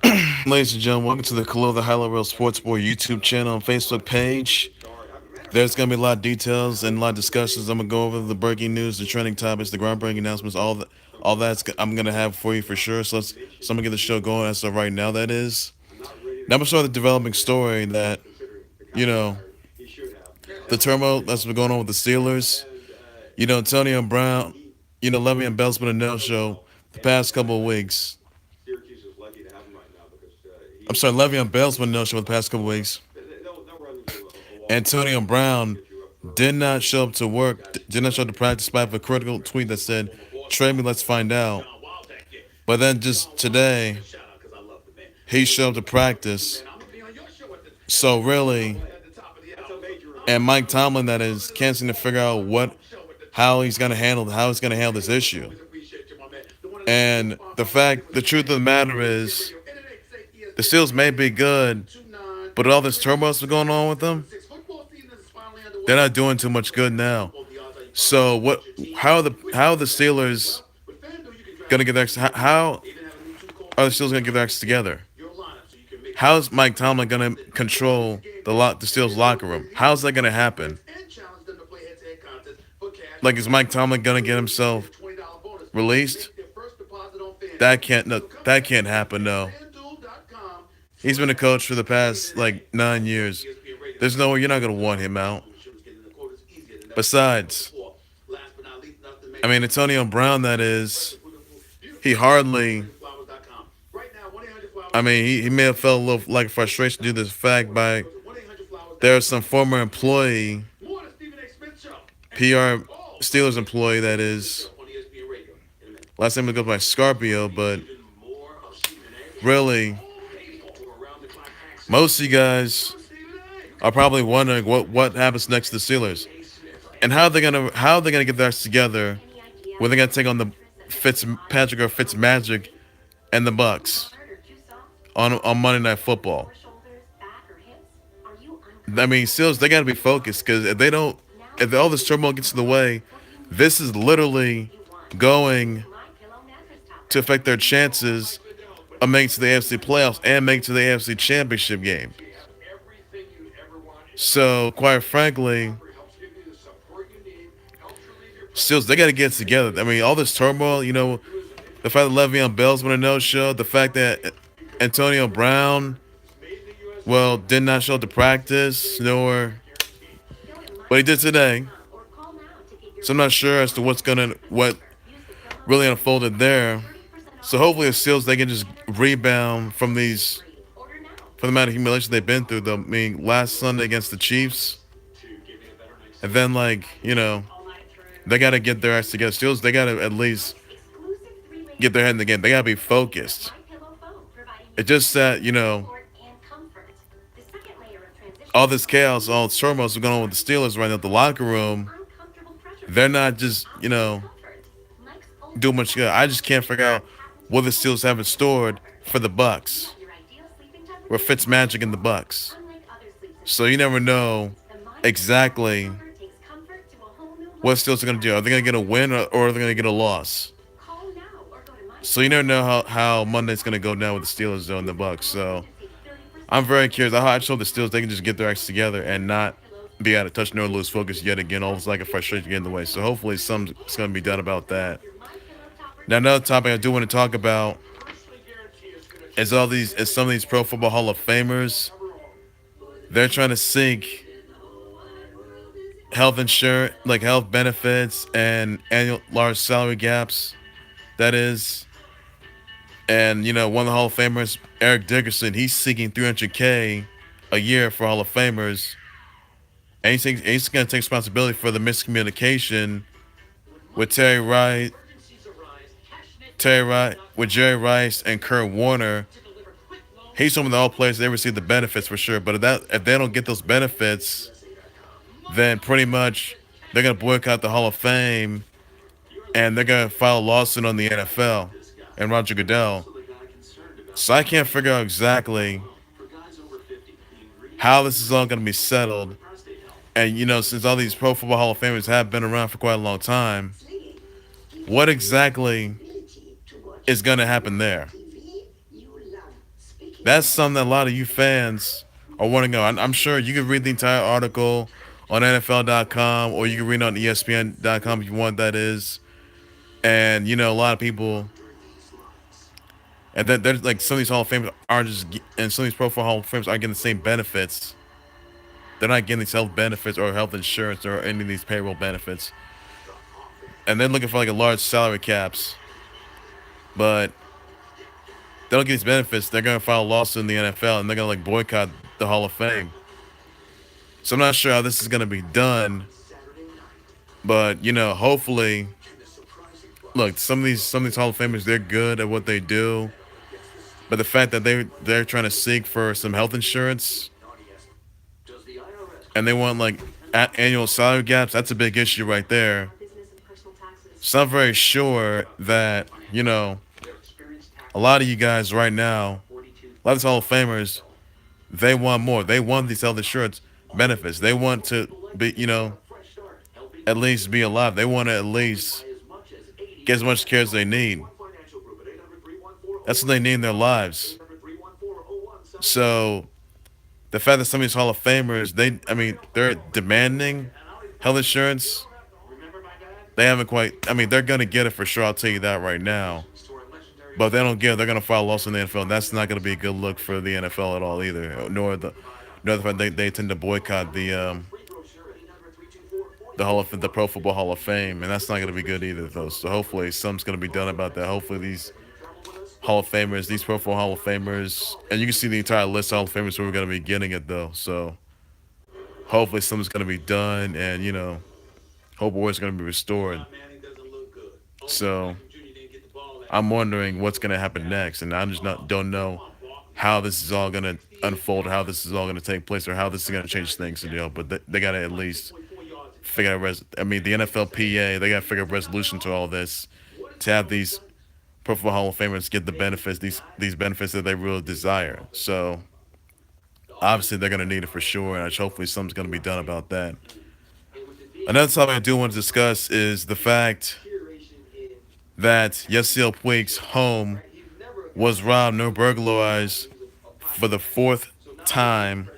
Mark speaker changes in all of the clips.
Speaker 1: Ladies and gentlemen, welcome to the Khalil the Highlight Reel Sports Boy YouTube channel and Facebook page. There's going to be a lot of details and a lot of discussions. I'm going to go over the breaking news, the trending topics, the groundbreaking announcements, all that's I'm going to have for you for sure. So I'm going to get the show going as of right now, that is. Now I'm going to start the developing story that, you know, the turmoil that's been going on with the Steelers. Antonio Brown, Le'Veon Bell's been a no-show the past couple of weeks. I'm sorry, Le'Veon Bell's been a no-show the past couple of weeks. Antonio Brown did not show up to work, did not show up to practice despite a critical tweet that said, "Trade me, let's find out." But then just today, he showed up to practice. So really, and Mike Tomlin, that is, can't seem to figure out how he's gonna handle this issue. And the truth of the matter is, the Steelers may be good, but all this turmoil that's going on with them, they're not doing too much good now. So what? How are the Steelers gonna get their how are the Steelers gonna get their acts together? How is Mike Tomlin gonna control the Steelers locker room? How is that gonna happen? Like, is Mike Tomlin gonna get himself released? That can't happen. No, he's been a coach for the past like 9 years. There's no way you're not gonna want him out. Besides, I mean, Antonio Brown, that is, he hardly. I mean, he may have felt a little like frustration due to this fact by there's some former employee, PR Steelers employee, that is. Last name would go by Scarpio, but really, most of you guys are probably wondering what happens next to the Steelers and how they're gonna get their acts together when they're gonna take on the Fitzpatrick or Fitzmagic and the Bucks on Monday Night Football. I mean, Steelers, they gotta be focused because if all this turmoil gets in the way, this is literally going to affect their chances of making to the AFC playoffs and making to the AFC Championship game. So, quite frankly, Steelers, they got to get it together. I mean, all this turmoil, the fact that Le'Veon Bell's been a no-show, the fact that Antonio Brown, well, did not show up to practice, nor what he did today. So I'm not sure as to what really unfolded there. So hopefully the Steelers, they can just rebound from the amount of humiliation they've been through. I mean, last Sunday against the Chiefs, and then they got to get their acts together. Steelers, they got to at least get their head in the game. They got to be focused. It's just that all this chaos, all this turmoil is going on with the Steelers right now. The locker room, they're not just doing much good. I just can't figure out what the Steelers have in store for the Bucks, or Fitzmagic in the Bucks. So you never know exactly what Steelers are going to do. Are they going to get a win or are they going to get a loss? So you never know how Monday's going to go down with the Steelers and the Bucks. So I'm very curious. I just hope the Steelers, they can just get their acts together and not be out of touch nor lose focus yet again. Almost like a frustration get in the way. So hopefully something's going to be done about that. Now, another topic I do want to talk about is some of these Pro Football Hall of Famers. They're trying to seek health insurance, like health benefits and annual large salary gaps. That is, and one of the Hall of Famers, Eric Dickerson, he's seeking $300K a year for Hall of Famers, and he's going to take responsibility for the miscommunication with with Jerry Rice and Kurt Warner. He's one of the all players they receive the benefits for sure. But if they don't get those benefits, then pretty much they're gonna boycott the Hall of Fame and they're gonna file a lawsuit on the NFL and Roger Goodell. So I can't figure out exactly how this is all gonna be settled. And since all these Pro Football Hall of Famers have been around for quite a long time, what exactly is gonna happen there? That's something that a lot of you fans are wanting to know. I'm sure you can read the entire article on NFL.com or you can read it on ESPN.com if you want. That is, and a lot of people, and then there's like some of these Hall of Famers aren't and some of these Pro Football Hall of Famers aren't getting the same benefits. They're not getting these health benefits or health insurance or any of these payroll benefits, and they're looking for like a large salary caps, but they don't get these benefits. They're gonna file a lawsuit in the NFL and they're gonna like boycott the Hall of Fame. So I'm not sure how this is gonna be done, but hopefully, look, some of these Hall of Famers, they're good at what they do, but the fact that they're trying to seek for some health insurance and they want like annual salary gaps, that's a big issue right there. So I'm very sure that a lot of you guys right now, a lot of these Hall of Famers, they want more. They want these health insurance benefits. They want to be, at least be alive. They want to at least get as much care as they need. That's what they need in their lives. So the fact that some of these Hall of Famers, they're demanding health insurance. They haven't quite. They're gonna get it for sure. I'll tell you that right now. But if they don't get it, they're gonna file a lawsuit in the NFL. And that's not gonna be a good look for the NFL at all either. Nor the fact they tend to boycott the Pro Football Hall of Fame, and that's not gonna be good either though. So hopefully something's gonna be done about that. Hopefully these Hall of Famers, these Pro Football Hall of Famers, and you can see the entire list of Hall of Famers who are gonna be getting it though. So hopefully something's gonna be done, and Hope Warrior's gonna be restored. So I'm wondering what's gonna happen next, and I just don't know how this is all gonna unfold, or how this is all gonna take place, or how this is gonna change things. But they gotta at least figure out. The NFLPA, they gotta figure out a resolution to all this to have these Pro Football Hall of Famers get the benefits, these benefits that they really desire. So obviously they're gonna need it for sure, and hopefully something's gonna be done about that. Another topic I do want to discuss is the fact that Yasiel Puig's home was robbed, no burglarized, for the fourth time.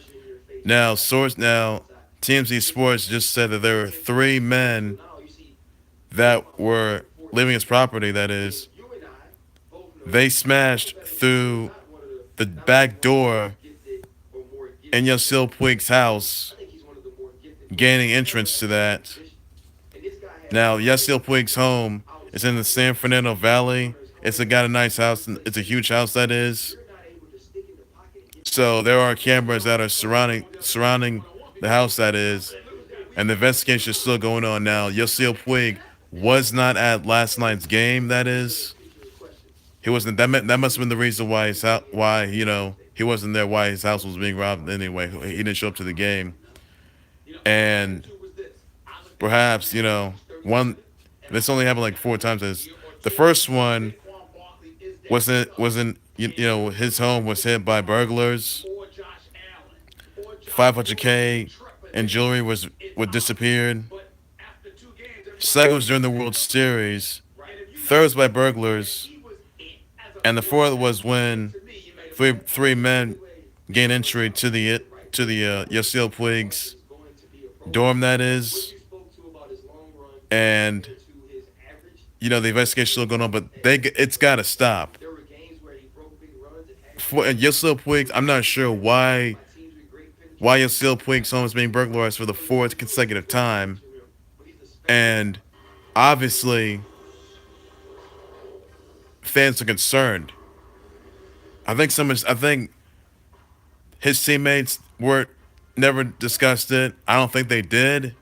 Speaker 1: Now, TMZ Sports just said that there were three men that were leaving his property. That is, they smashed through the back door in Yasiel Puig's house, gaining entrance to that. Now, Yasiel Puig's home is in the San Fernando Valley. Got a nice house. It's a huge house, that is. So there are cameras that are surrounding the house, that is, and the investigation is still going on now. Yasiel Puig was not at last night's game. That is, he wasn't. That must have been the reason why he wasn't there. Why his house was being robbed anyway. He didn't show up to the game, and perhaps one. This only happened like four times. The first one wasn't his home was hit by burglars. 500K and jewelry was disappeared. Second was during the World Series. Third was by burglars, and the fourth was when three men gained entry to the Yasiel Puig's dorm. That is, and the investigation is still going on, but it's got to stop. For Yasiel Puig, I'm not sure why Yasiel Puig's home is being burglarized for the fourth consecutive time, and obviously fans are concerned. I think his teammates never discussed it. I don't think they did,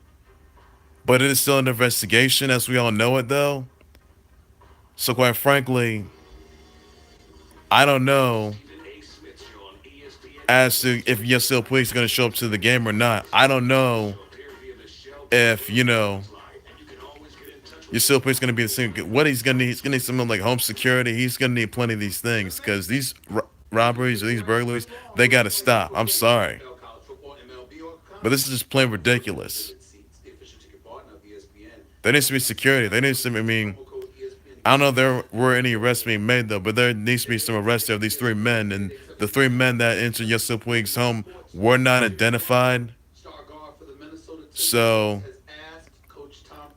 Speaker 1: but it is still an investigation, as we all know it, though. So quite frankly, I don't know as to if Yasiel Puig is going to show up to the game or not. I don't know if Yasiel Puig is going to be the same. What he's going to need, he's going to need something like home security. He's going to need plenty of these things, because these robberies or these burglaries, they got to stop. I'm sorry, but this is just plain ridiculous. There needs to be security. There needs to be, I don't know if there were any arrests being made though, but there needs to be some arrests of these three men, and the three men that entered Yasiel Puig's home were not identified. So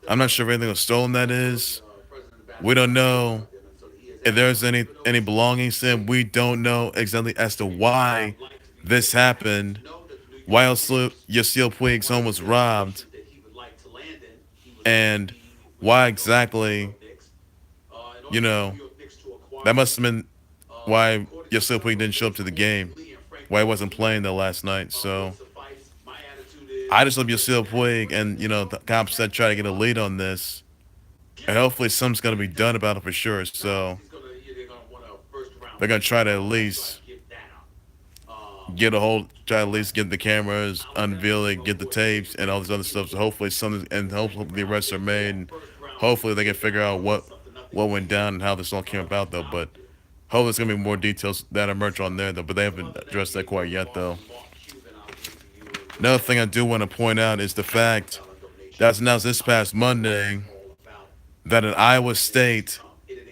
Speaker 1: I'm not sure if anything was stolen. That is, we don't know if there's any belongings to him. We don't know exactly as to why this happened. Why Yasiel Puig's home was robbed, and why exactly, you know, that must have been why Yasiel Puig didn't show up to the game, why he wasn't playing the last night. So I just hope Yasiel Puig and the cops that try to get a lead on this, and hopefully something's gonna be done about it for sure. So they're gonna try to at least try to at least get the cameras, unveil it, get the tapes, and all this other stuff. So hopefully something, and hopefully the arrests are made, and hopefully they can figure out what went down and how this all came about, though. But hopefully there's gonna be more details that emerge on there, though. But they haven't addressed that quite yet, though. Another thing I do want to point out is the fact that was announced this past Monday that an Iowa State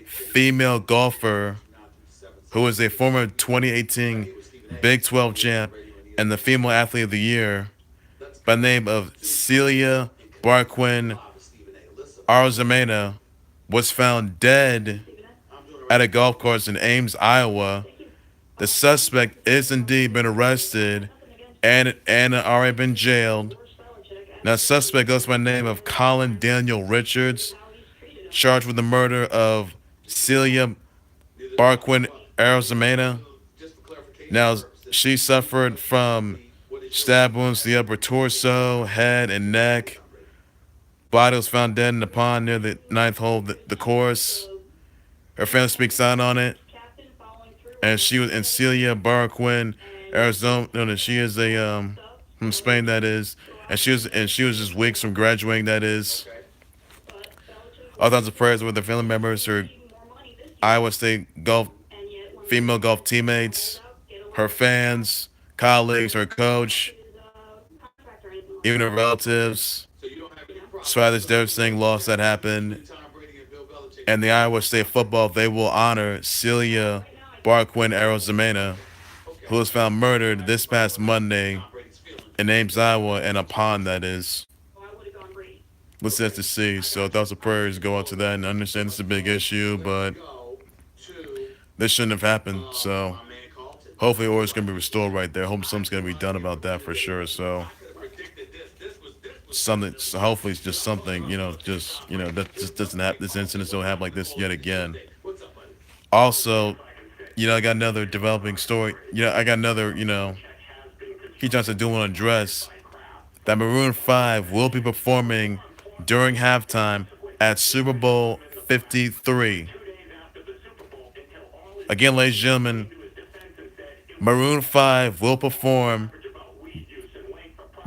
Speaker 1: female golfer who is a former 2018 Big 12 champ and the female athlete of the year by the name of Celia Barquin Arozamena was found dead at a golf course in Ames, Iowa. The suspect is indeed been arrested and already been jailed. Now, suspect goes by the name of Colin Daniel Richards, charged with the murder of Celia Barquin Arozamena. Now, she suffered from stab wounds to the upper torso, head, and neck. Body was found dead in the pond near the ninth hole of the course. Her family speaks out on it. And she was in Celia Barquin, Arizona. No, she is a from Spain, that is. And she was just weeks from graduating, that is. All thoughts of prayers with her family members, her Iowa State female golf teammates, her fans, colleagues, her coach, even her relatives. Despite this devastating loss that happened, and the Iowa State football, they will honor Celia Barquin Arozamena, who was found murdered this past Monday in Ames, Iowa, in a pond, that is. Let's have to see. So thoughts of prayers go out to that, and I understand it's a big issue, but this shouldn't have happened. So hopefully order's going to be restored right there. Hope something's going to be done about that for sure. So something, so hopefully it's just something, that just doesn't happen. This incident don't happen like this yet again. Also, I got another developing story. I got another, he tries to do an address that Maroon 5 will be performing during halftime at Super Bowl 53. Again, ladies and gentlemen, Maroon 5 will perform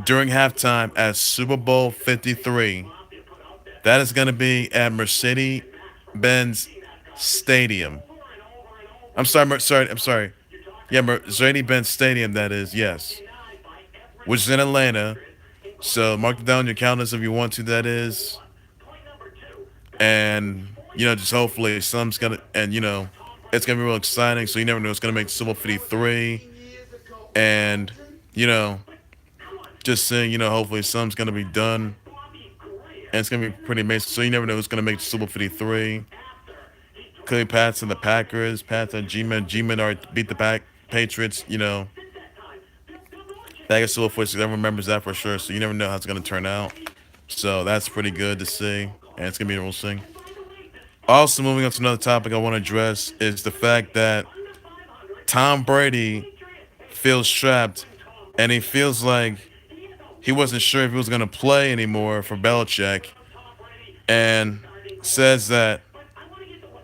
Speaker 1: during halftime at Super Bowl 53. That is going to be at Mercedes-Benz Stadium. I'm sorry. Yeah, Mercedes-Benz Stadium, that is, yes. Which is in Atlanta. So mark it down on your calendars if you want to, that is. And, just hopefully something's going to, and, it's going to be real exciting. So you never know, it's going to make Super Bowl 53. And, just saying, hopefully something's going to be done. And it's going to be pretty amazing. So you never know who's going to make Super Bowl 53. Clearly, Pats and the Packers. Pats and G-Men. G-Men are beat the Patriots, Packers Super Bowl 46. Everyone remembers that for sure. So you never know how it's going to turn out. So that's pretty good to see. And it's going to be interesting. Also, moving on to another topic I want to address is the fact that Tom Brady feels trapped. And he feels like he wasn't sure if he was going to play anymore for Belichick. And says that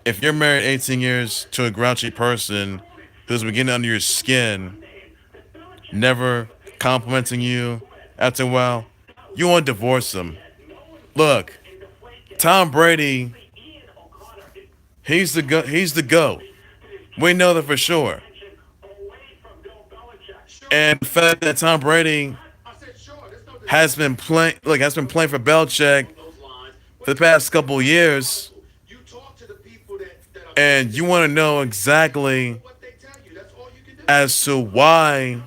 Speaker 1: if you're married 18 years to a grouchy person who's been getting under your skin, never complimenting you, after a while, you want to divorce him. Look, Tom Brady, he's the GOAT. We know that for sure. And the fact that Tom Brady has been playing for Belichick for the past couple of years, And you want to know exactly as to why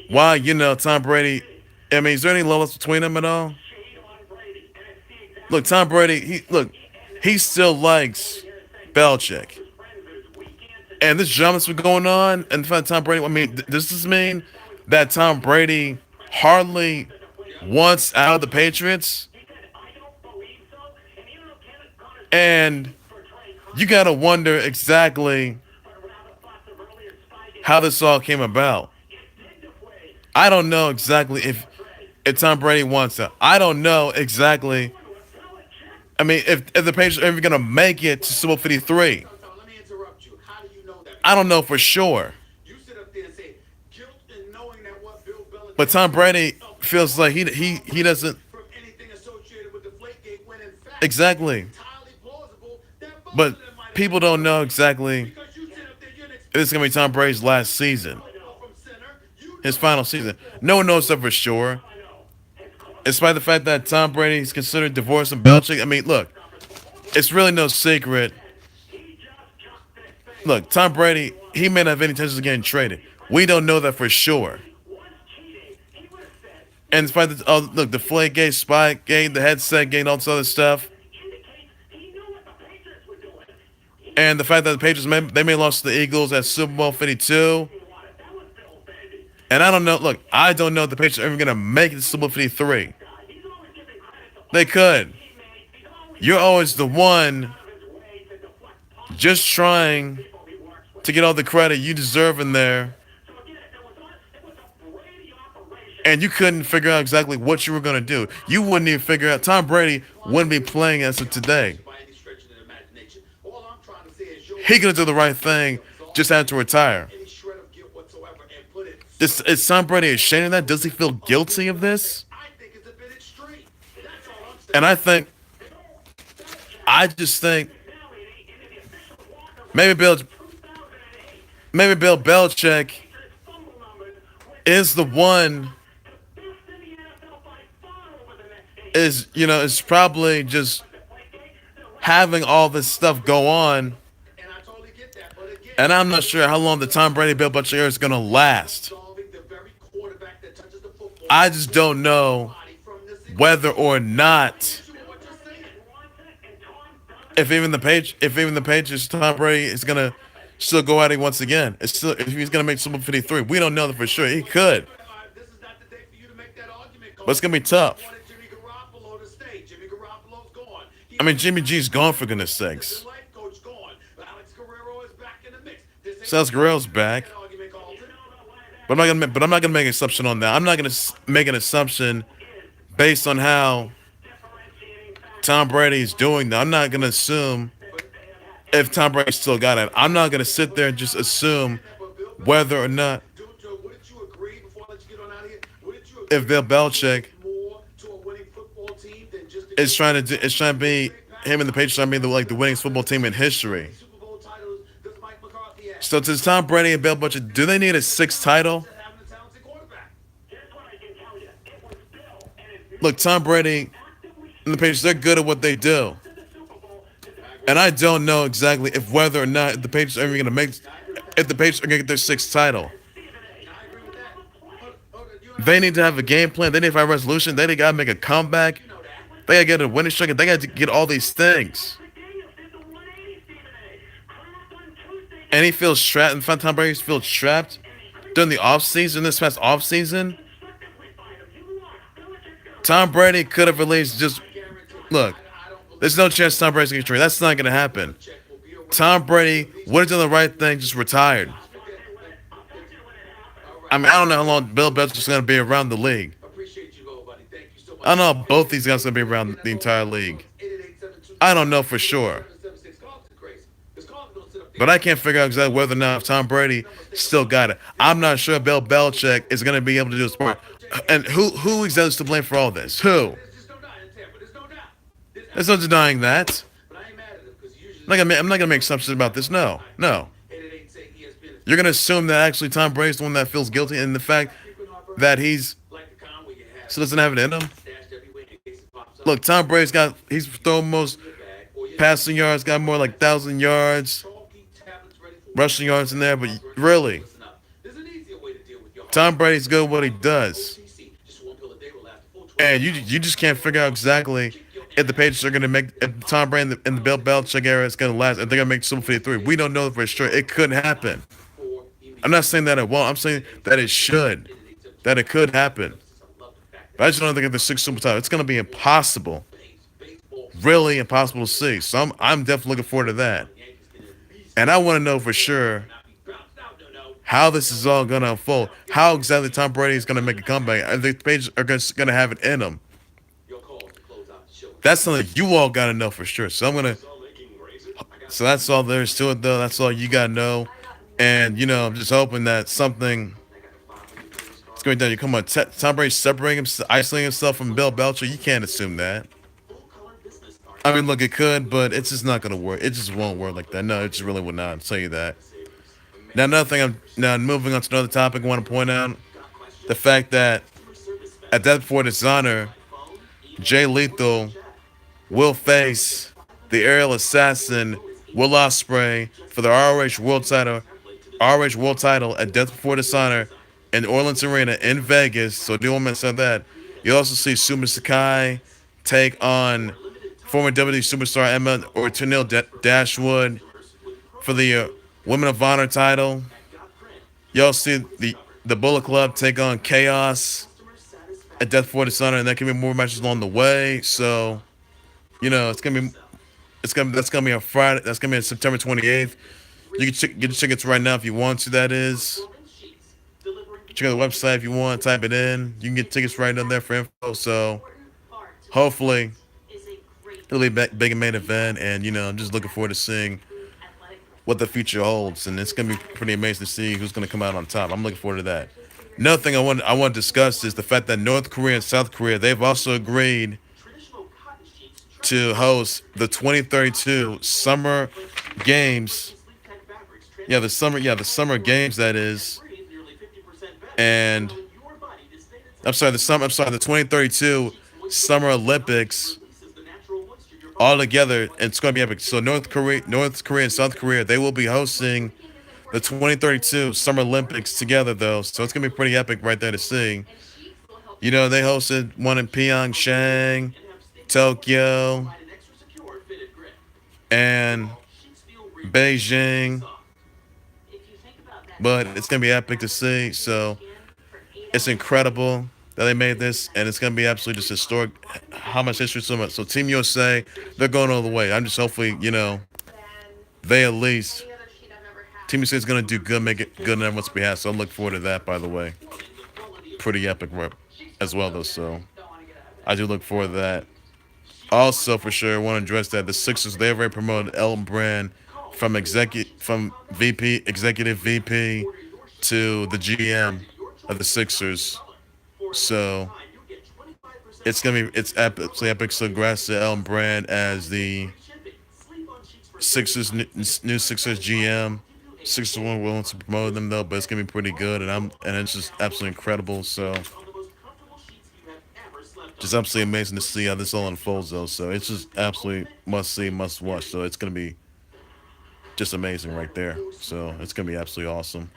Speaker 1: Tom Brady. I mean, is there any levels between them at all? Look, Tom Brady. He still likes Belichick, and this drama's been going on. And the fact Tom Brady. I mean, does this mean that Tom Brady hardly wants out of the Patriots? And you gotta wonder exactly how this all came about. I don't know exactly if Tom Brady wants to. I don't know exactly. I mean, if the Patriots are ever gonna make it to Super Bowl 53, I don't know for sure. But Tom Brady feels like he doesn't exactly. But people don't know exactly if this is gonna be Tom Brady's last season, his final season. No one knows that for sure. Despite the fact that Tom Brady is considered divorcing Belichick, I mean, look, it's really no secret. Look, Tom Brady, he may not have any intentions of getting traded. We don't know that for sure. And despite look, the Flake gate, Spike gate, the headset gate, all this other stuff, and the fact that the Patriots they may have lost to the Eagles at Super Bowl 52. And I don't know. Look, I don't know if the Patriots are ever gonna make it to Super Bowl 53. They could. You're always the one just trying to get all the credit you deserve in there. And you couldn't figure out exactly what you were going to do. You wouldn't even figure out. Tom Brady wouldn't be playing as of today. He could do the right thing, just had to retire. Is Tom Brady ashamed of that? Does he feel guilty of this? And I just think maybe Bill Belichick is the one is probably just having all this stuff go on, and I'm not sure how long the Tom Brady Bill Belichick era is gonna last. I just don't know whether or not if even the Patriots Tom Brady is gonna still go at it once again. It's still if he's gonna make Super Bowl 53. We don't know that for sure. He could, but it's gonna be tough. I mean, Jimmy G's gone for goodness sakes. Sales Guerrero's back, but I'm not gonna make an assumption on that. I'm not gonna make an assumption based on how Tom Brady is doing that. I'm not gonna assume if Tom Brady still got it. I'm not gonna sit there and just assume whether or not if Bill Belichick is trying to be him and the Patriots trying to be the winningest football team in history. So does Tom Brady and Bill Belichick do they need a sixth title? Look, Tom Brady and the Patriots, they're good at what they do. And I don't know exactly if whether or not the Patriots are ever gonna make if the Patriots are gonna get their sixth title. They need to have a game plan. They need to have a resolution. They gotta make a comeback. They gotta get a winning streak. They gotta get all these things. And he feels trapped. And Tom Brady feels trapped during the offseason, this past offseason. Tom Brady could have at least just look. There's no chance Tom Brady's gonna get traded. That's not gonna happen. Tom Brady would have done the right thing, just retired. I mean, I don't know how long Bill Belichick's gonna be around the league. I don't know how both these guys are gonna be around the entire league. I don't know for sure. But I can't figure out exactly whether or not if Tom Brady still got it. I'm not sure Bill Belichick is going to be able to do this part. And who exactly is to blame for all this? Who? There's no denying that. I'm not going to make assumptions about this. No. You're going to assume that actually Tom Brady's the one that feels guilty and the fact that he's still doesn't have it in him. Look, Tom Brady's he's thrown passing yards, got more like 1,000 yards, rushing yards in there. But really, Tom Brady's good at what he does, and you just can't figure out exactly if the Patriots are going to make if Tom Brady and the Bill Belichick era is going to last. If they're going to make Super 53, we don't know for sure. It could happen. I'm not saying that it won't. I'm saying that it should, that it could happen. But I just don't think if the six Super Title, it's going to be impossible, really impossible to see. So I'm definitely looking forward to that. And I want to know for sure how this is all going to unfold. How exactly Tom Brady is going to make a comeback. I think the Patriots are going to have it in them. That's something you all got to know for sure. So so that's all there is to it, though. That's all you got to know. And, I'm just hoping that something is going down. You come on, Tom Brady separating himself, isolating himself from Bill Belichick. You can't assume that. I mean, look, it could, but it's just not going to work. It just won't work like that. No, it just really would not. I'll tell you that. Now, another thing, now moving on to another topic, I want to point out the fact that at Death Before Dishonor, Jay Lethal will face the Aerial Assassin Will Ospreay for the ROH World Title at Death Before Dishonor in Orleans Arena in Vegas. So do want to mention that. You also see Sumie Sakai take on former WWE superstar Emma or Tenille Dashwood for the Women of Honor title. You also see the Bullet Club take on Chaos at Death Before Dishonor, and there can be more matches along the way. So, that's gonna be on Friday. That's gonna be on September 28th. You can get the tickets right now if you want to. That is, check out the website if you want. Type it in. You can get tickets right down there for info. So, hopefully, it'll be a big main event, and I'm just looking forward to seeing what the future holds, and it's gonna be pretty amazing to see who's gonna come out on top. I'm looking forward to that. Another thing I want to discuss is the fact that North Korea and South Korea, they've also agreed to host the 2032 Summer Games. The Summer Games, that is. And the 2032 Summer Olympics all together, and it's going to be epic. So North Korea and South Korea, they will be hosting the 2032 Summer Olympics together, though. So it's going to be pretty epic right there to see. They hosted one in Pyeongchang, Tokyo, and Beijing. But it's going to be epic to see. So it's incredible that they made this, and it's going to be absolutely just historic. How much history, so much. So Team USA, they're going all the way. I'm just hopefully, they at least, Team USA is going to do good, make it good on everyone's behalf. So I'm looking forward to that, by the way. Pretty epic as well, though. So I do look forward to that. Also, for sure, I want to address that the Sixers, they already promoted Elton Brand from executive VP to the GM of the Sixers. So it's absolutely epic. So congrats to Elton Brand as the Sixers new Sixers GM. Sixers weren't willing to promote them though, but it's gonna be pretty good, and it's just absolutely incredible. So just absolutely amazing to see how this all unfolds though. So it's just absolutely must see, must watch. So it's gonna be just amazing right there. So it's gonna be absolutely awesome.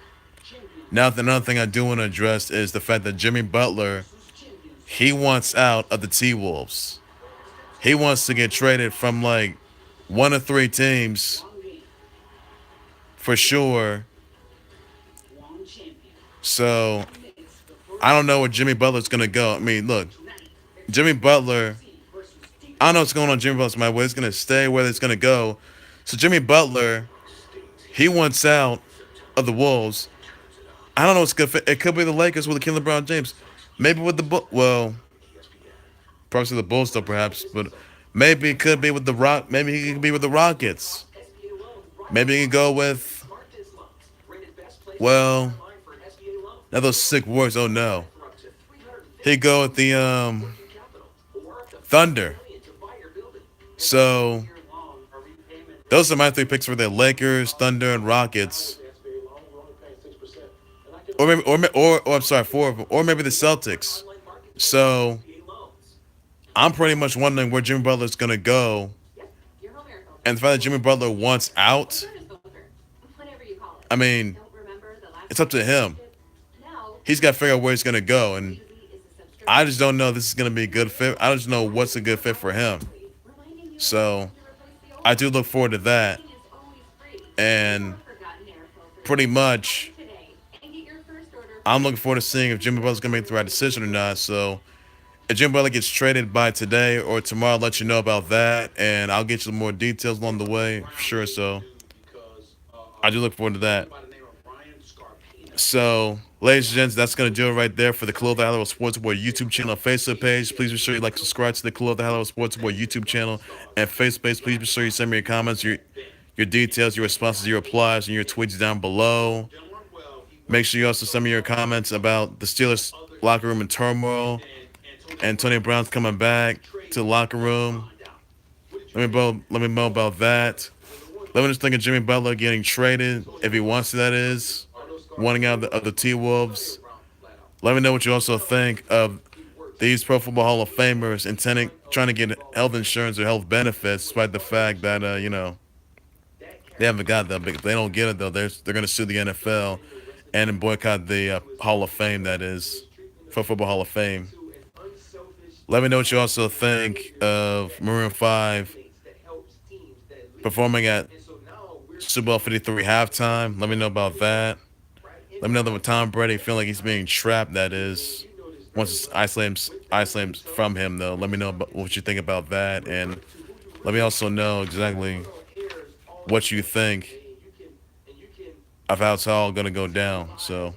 Speaker 1: Now, another thing I do want to address is the fact that Jimmy Butler, he wants out of the T-Wolves. He wants to get traded from like one of three teams for sure. So I don't know where Jimmy Butler's gonna go. I mean, look, Jimmy Butler, I don't know what's going on Jimmy Butler's mind, where it's gonna stay, where it's gonna go. So Jimmy Butler, he wants out of the Wolves. I don't know what's good fit. It could be the Lakers with the King LeBron James. Maybe with the probably the Bulls though, perhaps. But maybe it could be with the Rock. Maybe he could be with the Rockets. Maybe he could go with now those sick words. Oh no, he'd go with the Thunder. So those are my three picks for the Lakers, Thunder, and Rockets. Or maybe, I'm sorry, four of them, or maybe the Celtics. So I'm pretty much wondering where Jimmy Butler's gonna go And the fact that Jimmy Butler wants out, I mean, it's up to him. He's got to figure out where he's going to go. And I just don't know if this is going to be a good fit. I just know what's a good fit for him. So I do look forward to that. And pretty much, I'm looking forward to seeing if Jimmy Butler's going to make the right decision or not. So if Jimmy Butler gets traded by today or tomorrow, I'll let you know about that. And I'll get you some more details along the way. Sure. So I do look forward to that. So, ladies and gents, that's going to do it right there for the Khalil the Hello Sports Boy YouTube channel and Facebook page. Please be sure you like, subscribe to the Khalil the Hello Sports Boy YouTube channel and Facebook page. Please be sure you send me your comments, your details, your responses, your replies, and your tweets down below. Make sure you also send me your comments about the Steelers locker room in turmoil. Antonio Brown's coming back to the locker room. Let me know about that. Let me just think of Jimmy Butler getting traded, if he wants to, that is. Wanting out of the T-Wolves. Let me know what you also think of these Pro Football Hall of Famers trying to get health insurance or health benefits, despite the fact that, they haven't got that. But if they don't get it, though, they're going to sue the NFL and boycott the Hall of Fame, that is, Pro Football Hall of Fame. Let me know what you also think of Maroon 5 performing at Super Bowl 53 halftime. Let me know about that. Let me know that with Tom Brady feeling like he's being trapped, that is, once it's isolated from him, though. Let me know about what you think about that. And let me also know exactly what you think of how it's all going to go down. So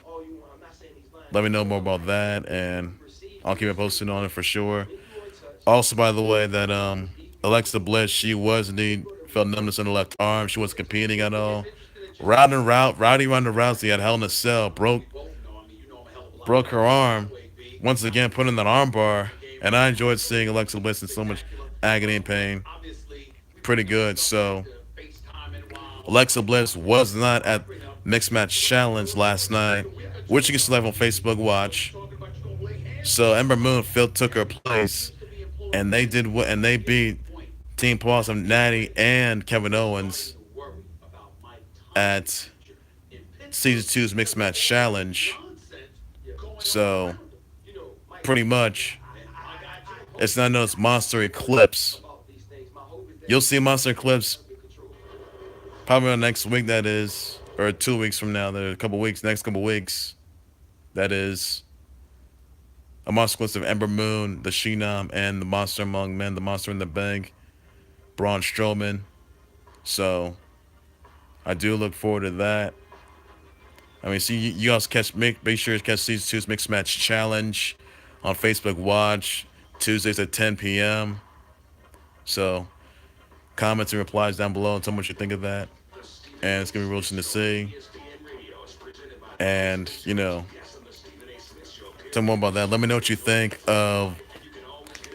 Speaker 1: let me know more about that, and I'll keep it posted on it for sure. Also, by the way, that Alexa Bliss, she was indeed felt numbness in the left arm. She wasn't competing at all. Rowdy Ronda Rousey at Hell in a Cell broke her arm once again, put in that arm bar, and I enjoyed seeing Alexa Bliss in so much agony and pain. Pretty good. So Alexa Bliss was not at Mixed Match Challenge last night, which you can see live on Facebook Watch. So Ember Moon took her place, and they beat Team Paws of Natty and Kevin Owens at Season 2's Mixed Match Challenge. So, pretty much, it's not known as Monster Eclipse. You'll see Monster Eclipse probably next week, that is, or 2 weeks from now, next couple weeks. That is a Monster Eclipse of Ember Moon, the Sheenam, and the Monster Among Men, the Monster in the Bank, Braun Strowman. So, I do look forward to that. I mean, see, you guys make sure to catch Season 2's Mixed Match Challenge on Facebook Watch, Tuesdays at 10 p.m. So, comments and replies down below and tell me what you think of that. And it's going to be real interesting to see. And, tell me more about that. Let me know what you think of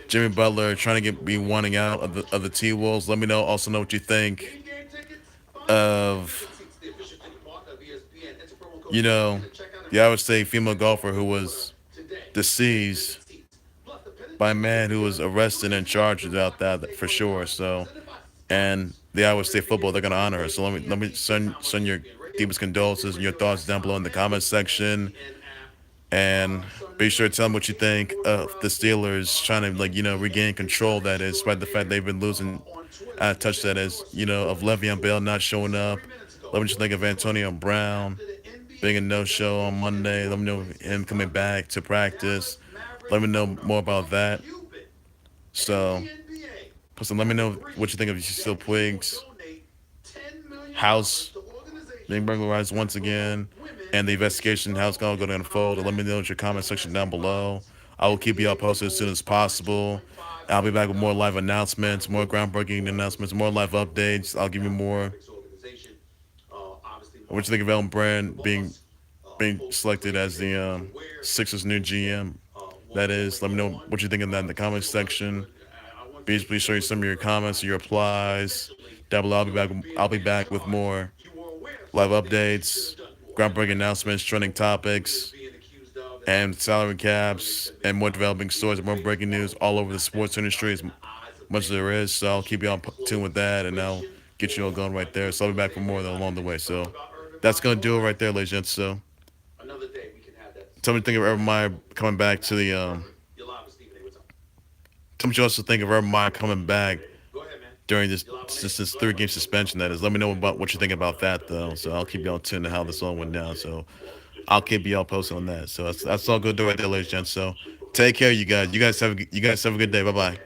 Speaker 1: Jimmy Butler trying to be wanting out of the T-Wolves. Let me also know what you think of, the Iowa State female golfer who was deceased by a man who was arrested and charged about that for sure. So, and the Iowa State football, they're gonna honor her. So let me send your deepest condolences and your thoughts down below in the comments section. And be sure to tell them what you think of the Steelers trying to regain control. That is, despite the fact they've been losing out of touch. That is, of Le'Veon Bell not showing up. Let me what you think of Antonio Brown being a no-show on Monday. Let me know him coming back to practice. Let me know more about that. So, let me know what you think of Yasiel Puig's house being burglarized once again, and the investigation, how it's going to unfold. And let me know in your comment section down below. I will keep you up posted as soon as possible. I'll be back with more live announcements, more groundbreaking announcements, more live updates. I'll give you more. What you think of Elton Brand being selected as the Sixers' new GM? That is, let me know what you think of that in the comments section. Please sure you send me your comments, your replies down below. I'll be back with more live updates, groundbreaking announcements, trending topics, and salary caps, and more developing stories, more breaking news all over the sports industry, as much as there is. So I'll keep you on tune with that, and I'll get you all going right there. So I'll be back for more along the way. So that's gonna do it right there, ladies and gents. So tell me what you think of Urban Meyer coming back to the tell me what you also think of Urban Meyer coming back during this 3 game suspension. That is. Let me know about what you think about that though. So I'll keep y'all tuned to how this all went down. So I'll keep y'all posted on that. So that's all good to do right there, ladies and gents. So take care, you guys. You guys have a good day. Bye bye.